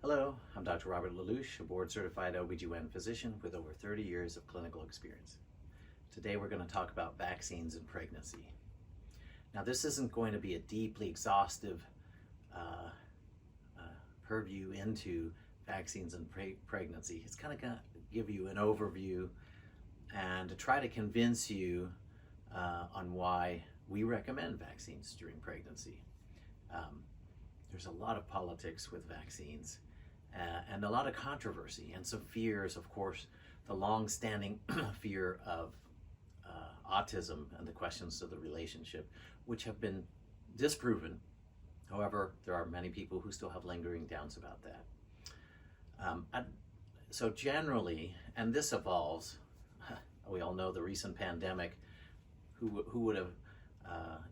Hello, I'm Dr. Robert Lelouch, a board-certified OBGYN physician with over 30 years of clinical experience. Today we're going to talk about vaccines and pregnancy. Now this isn't going to be a deeply exhaustive purview into vaccines and pregnancy. It's kind of going to give you an overview and to try to convince you on why we recommend vaccines during pregnancy. There's a lot of politics with vaccines and a lot of controversy and some fears, of course, the long-standing fear of autism and the questions of the relationship, which have been disproven. However, there are many people who still have lingering doubts about that. So generally, and this evolves, we all know the recent pandemic, who would have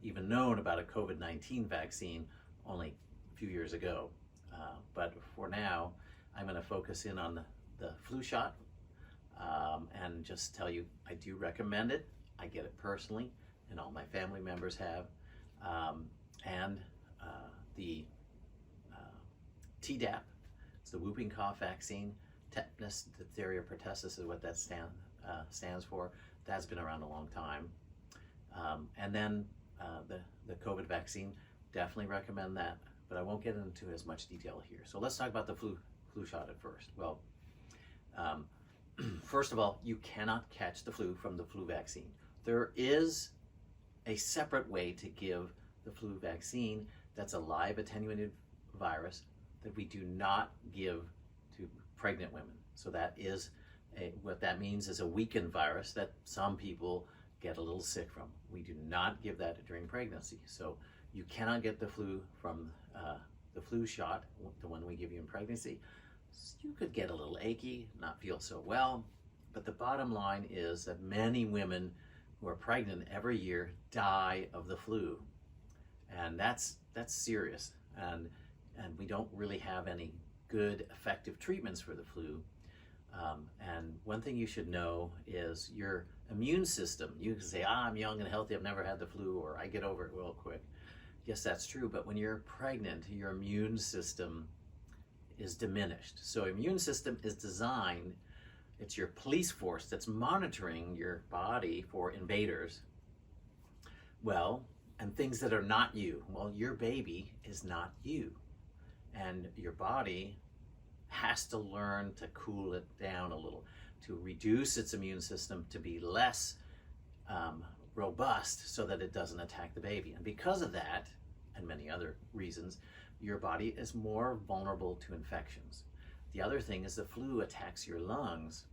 even known about a COVID-19 vaccine only a few years ago. But for now, I'm going to focus in on the flu shot and just tell you I do recommend it. I get it personally, and all my family members have. And the Tdap, it's the whooping cough vaccine. Tetanus, diphtheria, pertussis is what that stands for. That's been around a long time. And then the COVID vaccine, definitely recommend that, but I won't get into as much detail here. So let's talk about the flu shot at first. Well, first of all, you cannot catch the flu from the flu vaccine. There is a separate way to give the flu vaccine that's a live attenuated virus that we do not give to pregnant women. So that is what that means is a weakened virus that some people get a little sick from. We do not give that during pregnancy. So you cannot get the flu from the flu shot, the one we give you in pregnancy. You could get a little achy, not feel so well, but the bottom line is that many women who are pregnant every year die of the flu. And that's serious. And we don't really have any good, effective treatments for the flu. And one thing you should know is your immune system. You can say, I'm young and healthy, I've never had the flu, or I get over it real quick. Yes, that's true, but when you're pregnant, your immune system is diminished. So immune system is designed, it's your police force that's monitoring your body for invaders. Well, and things that are not you. Well, your baby is not you. And your body has to learn to cool it down a little, to reduce its immune system to be less robust so that it doesn't attack the baby. And because of that, and many other reasons, your body is more vulnerable to infections. The other thing is the flu attacks your lungs,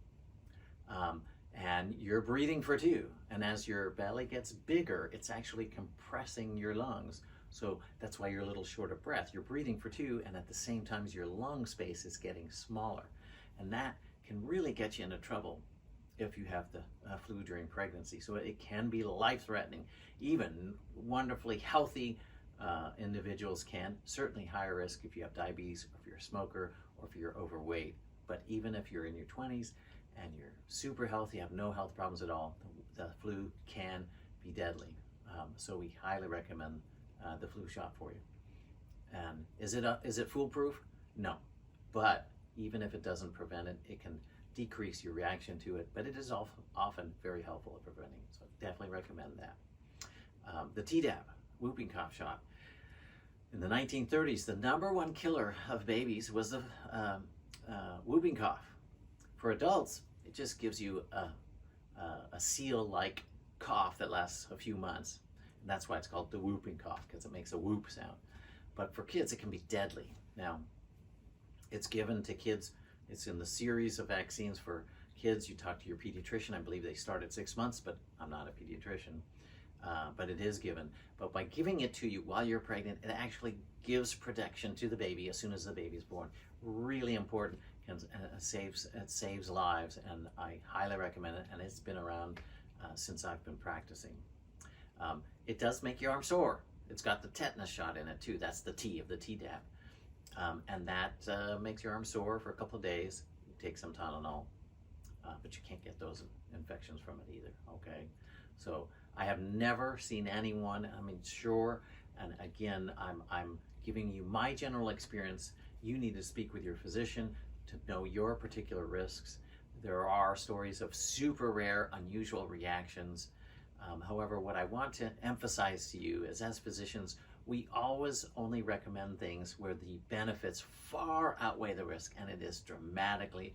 and you're breathing for two. And as your belly gets bigger, it's actually compressing your lungs. So that's why you're a little short of breath. You're breathing for two, and at the same time, your lung space is getting smaller. And that can really get you into trouble if you have the flu during pregnancy. So it can be life-threatening. Even wonderfully healthy individuals can. Certainly higher risk if you have diabetes, or if you're a smoker, or if you're overweight. But even if you're in your 20s and you're super healthy, have no health problems at all, the flu can be deadly. So we highly recommend the flu shot for you. And is it foolproof? No. But even if it doesn't prevent it, it can decrease your reaction to it. But it is often very helpful at preventing it. So definitely recommend that. The Tdap, whooping cough shot. In the 1930s, the #1 killer of babies was the whooping cough. For adults, it just gives you a seal-like cough that lasts a few months. And that's why it's called the whooping cough, because it makes a whoop sound. But for kids, it can be deadly. Now, it's given to kids. It's in the series of vaccines for kids. You talk to your pediatrician. I believe they start at 6 months, but I'm not a pediatrician. But it is given. But by giving it to you while you're pregnant, it actually gives protection to the baby as soon as the baby is born. Really important. It saves lives, and I highly recommend it. And it's been around since I've been practicing. It does make your arm sore. It's got the tetanus shot in it too. That's the T of the Tdap. And that makes your arm sore for a couple of days. You take some Tylenol, but you can't get those infections from it either, okay? So I have never seen anyone, sure, and again, I'm giving you my general experience. you need to speak with your physician to know your particular risks. There are stories of super rare, unusual reactions. However, what I want to emphasize to you is, as physicians, we always only recommend things where the benefits far outweigh the risk, and it is dramatically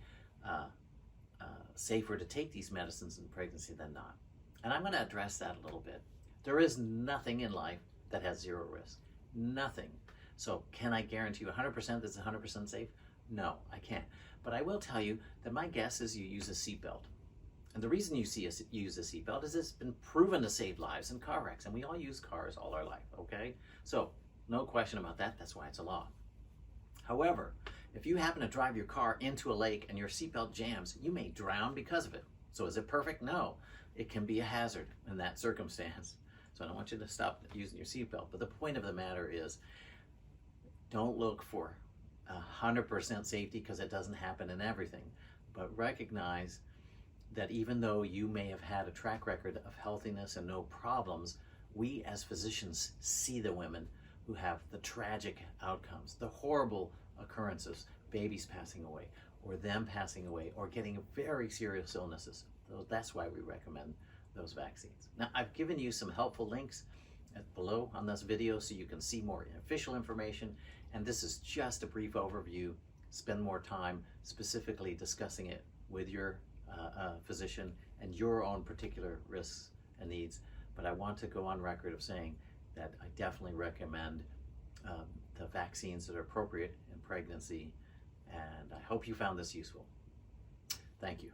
safer to take these medicines in pregnancy than not. And I'm going to address that a little bit. There is nothing in life that has zero risk. Nothing. So can I guarantee you 100% that's 100% safe? No, I can't. But I will tell you that my guess is you use a seatbelt. And the reason you use a seatbelt is it's been proven to save lives in car wrecks. And we all use cars all our life, okay? So no question about that. That's why it's a law. However, if you happen to drive your car into a lake and your seatbelt jams, you may drown because of it. So is it perfect? No. It can be a hazard in that circumstance. So I don't want you to stop using your seatbelt. But the point of the matter is, don't look for 100% safety, because it doesn't happen in everything. But recognize that even though you may have had a track record of healthiness and no problems, we as physicians see the women who have the tragic outcomes, the horrible occurrences, babies passing away, or them passing away, or getting very serious illnesses. So that's why we recommend those vaccines. Now, I've given you some helpful links below on this video so you can see more official information, and this is just a brief overview. Spend more time specifically discussing it with your physician and your own particular risks and needs. But I want to go on record of saying that I definitely recommend the vaccines that are appropriate in pregnancy, and I hope you found this useful. Thank you.